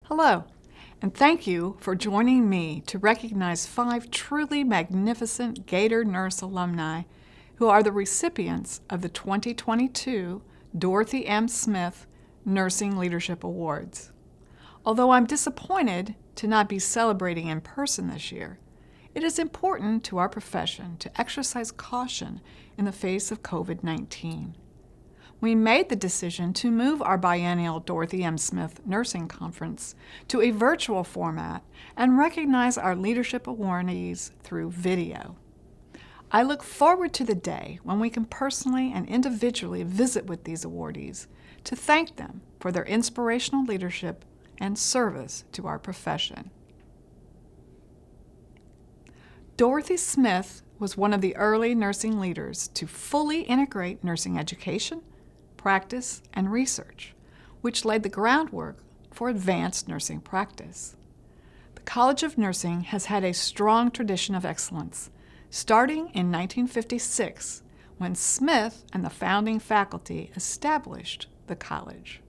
Hello, and thank you for joining me to recognize 5 truly magnificent Gator Nurse alumni who are the recipients of the 2022 Dorothy M. Smith Nursing Leadership Awards. Although I'm disappointed to not be celebrating in person this year, it is important to our profession to exercise caution in the face of COVID-19. We made the decision to move our biennial Dorothy M. Smith Nursing Conference to a virtual format and recognize our leadership awardees through video. I look forward to the day when we can personally and individually visit with these awardees to thank them for their inspirational leadership and service to our profession. Dorothy Smith was one of the early nursing leaders to fully integrate nursing education, practice, and research, which laid the groundwork for advanced nursing practice. The College of Nursing has had a strong tradition of excellence, starting in 1956, when Smith and the founding faculty established the college.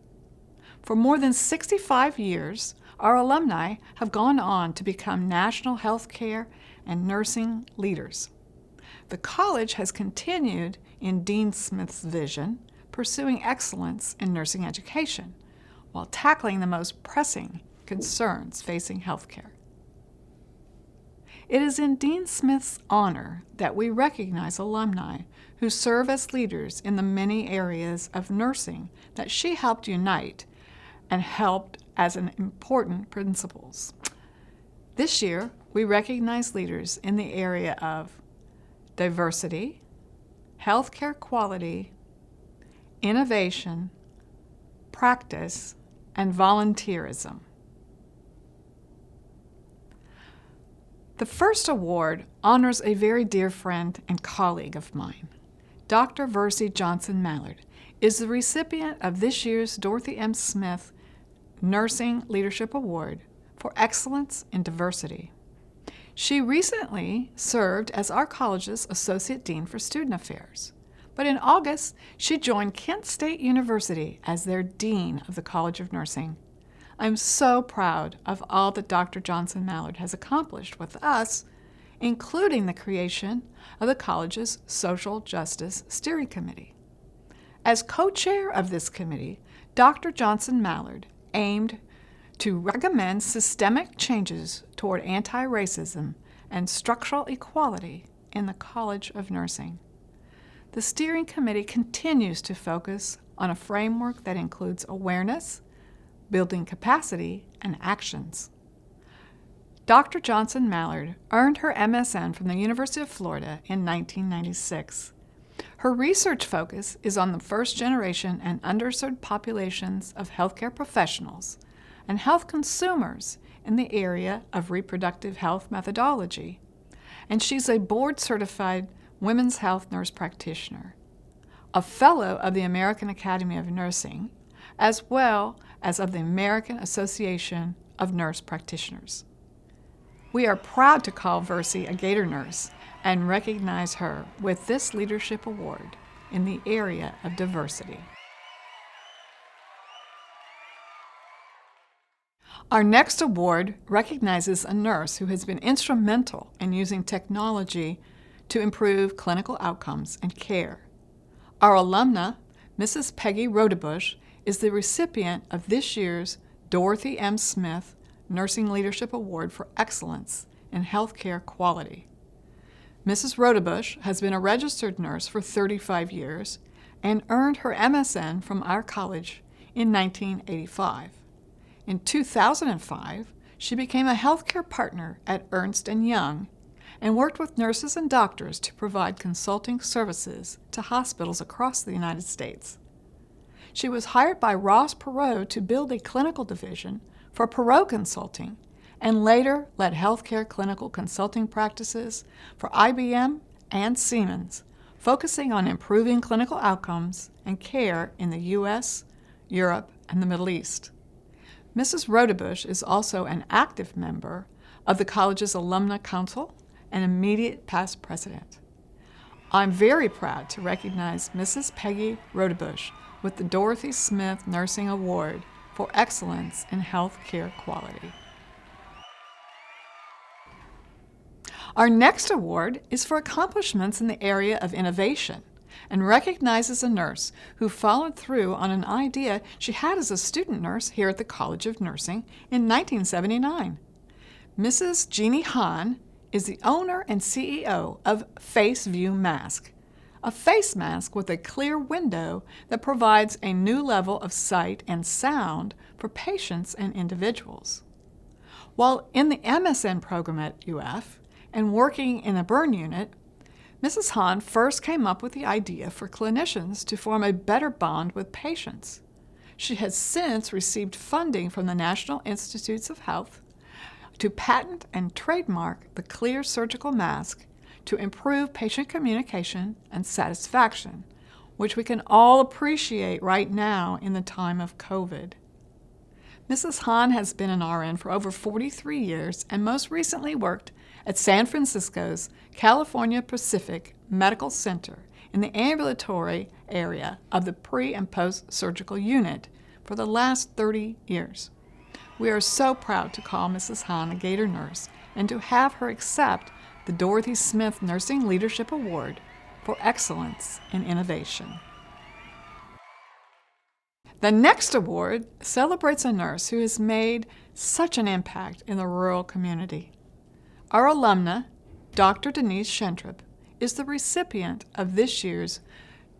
For more than 65 years, our alumni have gone on to become national healthcare and nursing leaders. The college has continued in Dean Smith's vision, pursuing excellence in nursing education while tackling the most pressing concerns facing healthcare. It is in Dean Smith's honor that we recognize alumni who serve as leaders in the many areas of nursing that she helped unite and helped as an important principles. This year, we recognize leaders in the area of diversity, healthcare quality, innovation, practice, and volunteerism. The first award honors a very dear friend and colleague of mine. Dr. Versie Johnson Mallard is the recipient of this year's Dorothy M. Smith Nursing Leadership Award for Excellence in Diversity. She recently served as our college's Associate Dean for Student Affairs. But in August, she joined Kent State University as their Dean of the College of Nursing. I'm so proud of all that Dr. Johnson Mallard has accomplished with us, including the creation of the college's Social Justice Steering Committee. As co-chair of this committee, Dr. Johnson Mallard aimed to recommend systemic changes toward anti-racism and structural equality in the College of Nursing. The steering committee continues to focus on a framework that includes awareness, building capacity, and actions. Dr. Johnson Mallard earned her MSN from the University of Florida in 1996. Her research focus is on the first generation and underserved populations of healthcare professionals and health consumers in the area of reproductive health methodology. And she's a board-certified women's health nurse practitioner, a fellow of the American Academy of Nursing, as well as of the American Association of Nurse Practitioners. We are proud to call Versie a Gator nurse and recognize her with this leadership award in the area of diversity. Our next award recognizes a nurse who has been instrumental in using technology to improve clinical outcomes and care. Our alumna, Mrs. Peggy Rodebush, is the recipient of this year's Dorothy M. Smith Nursing Leadership Award for Excellence in Healthcare Quality. Mrs. Rodebush has been a registered nurse for 35 years and earned her MSN from our college in 1985. In 2005, she became a healthcare partner at Ernst & Young and worked with nurses and doctors to provide consulting services to hospitals across the United States. She was hired by Ross Perot to build a clinical division for Perot Consulting and later led healthcare clinical consulting practices for IBM and Siemens, focusing on improving clinical outcomes and care in the U.S., Europe, and the Middle East. Mrs. Rodebush is also an active member of the college's Alumni Council and immediate past president. I'm very proud to recognize Mrs. Peggy Rodebush with the Dorothy Smith Nursing Award for for excellence in healthcare quality. Our next award is for accomplishments in the area of innovation and recognizes a nurse who followed through on an idea she had as a student nurse here at the College of Nursing in 1979. Mrs. Jeannie Hahn is the owner and CEO of Face View Mask, a face mask with a clear window that provides a new level of sight and sound for patients and individuals. While in the MSN program at UF and working in a burn unit, Mrs. Hahn first came up with the idea for clinicians to form a better bond with patients. She has since received funding from the National Institutes of Health to patent and trademark the clear surgical mask to improve patient communication and satisfaction, which we can all appreciate right now in the time of COVID. Mrs. Hahn has been an RN for over 43 years and most recently worked at San Francisco's California Pacific Medical Center in the ambulatory area of the pre- and post-surgical unit for the last 30 years. We are so proud to call Mrs. Hahn a Gator nurse and to have her accept the Dorothy Smith Nursing Leadership Award for excellence in innovation. The next award celebrates a nurse who has made such an impact in the rural community. Our alumna, Dr. Denise Schentrup, is the recipient of this year's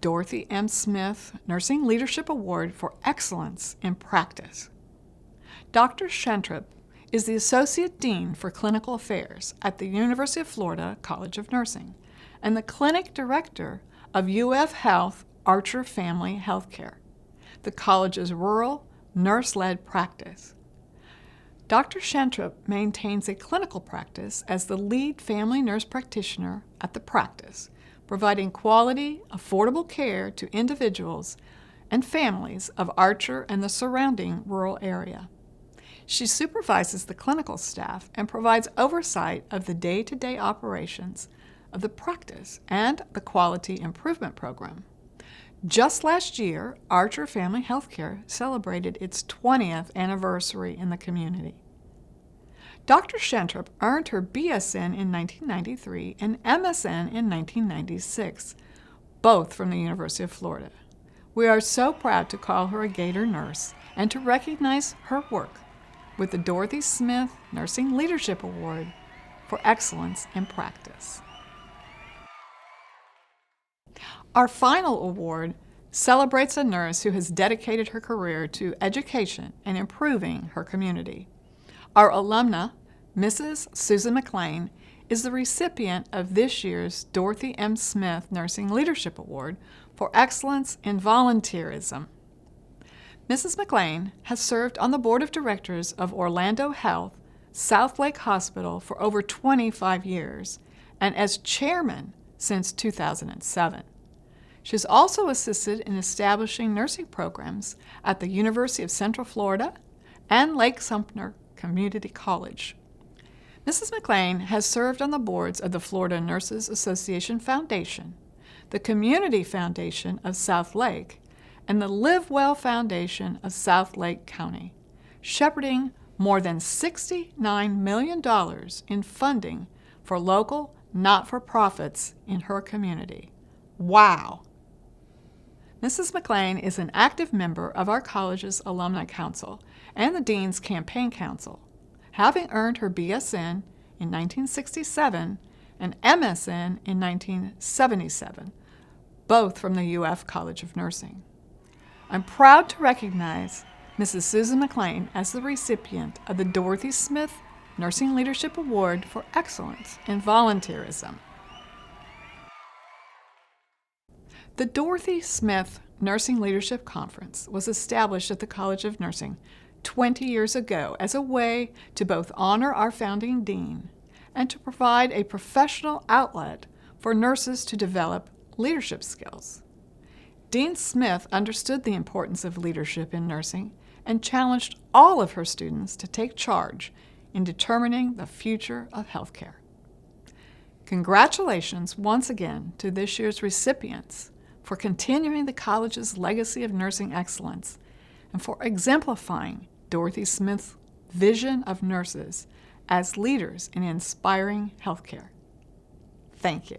Dorothy M. Smith Nursing Leadership Award for excellence in practice. Dr. Schentrup is the Associate Dean for Clinical Affairs at the University of Florida College of Nursing and the Clinic Director of UF Health Archer Family Healthcare, the college's rural, nurse-led practice. Dr. Schentrup maintains a clinical practice as the lead family nurse practitioner at the practice, providing quality, affordable care to individuals and families of Archer and the surrounding rural area. She supervises the clinical staff and provides oversight of the day-to-day operations of the practice and the quality improvement program. Just last year, Archer Family Healthcare celebrated its 20th anniversary in the community. Dr. Schentrup earned her BSN in 1993 and MSN in 1996, both from the University of Florida. We are so proud to call her a Gator nurse and to recognize her work with the Dorothy Smith Nursing Leadership Award for excellence in practice. Our final award celebrates a nurse who has dedicated her career to education and improving her community. Our alumna, Mrs. Susan McLean, is the recipient of this year's Dorothy M. Smith Nursing Leadership Award for excellence in volunteerism. Mrs. McLean has served on the board of directors of Orlando Health South Lake Hospital for over 25 years and as chairman since 2007. She has also assisted in establishing nursing programs at the University of Central Florida and Lake Sumter Community College. Mrs. McLean has served on the boards of the Florida Nurses Association Foundation, the Community Foundation of South Lake, and the Live Well Foundation of South Lake County, shepherding more than $69 million in funding for local not-for-profits in her community. Wow! Mrs. McLean is an active member of our college's Alumni Council and the Dean's Campaign Council, having earned her BSN in 1967 and MSN in 1977, both from the UF College of Nursing. I'm proud to recognize Mrs. Susan McLean as the recipient of the Dorothy Smith Nursing Leadership Award for excellence in volunteerism. The Dorothy Smith Nursing Leadership Conference was established at the College of Nursing 20 years ago as a way to both honor our founding dean and to provide a professional outlet for nurses to develop leadership skills. Dean Smith understood the importance of leadership in nursing and challenged all of her students to take charge in determining the future of healthcare. Congratulations once again to this year's recipients for continuing the college's legacy of nursing excellence and for exemplifying Dorothy Smith's vision of nurses as leaders in inspiring healthcare. Thank you.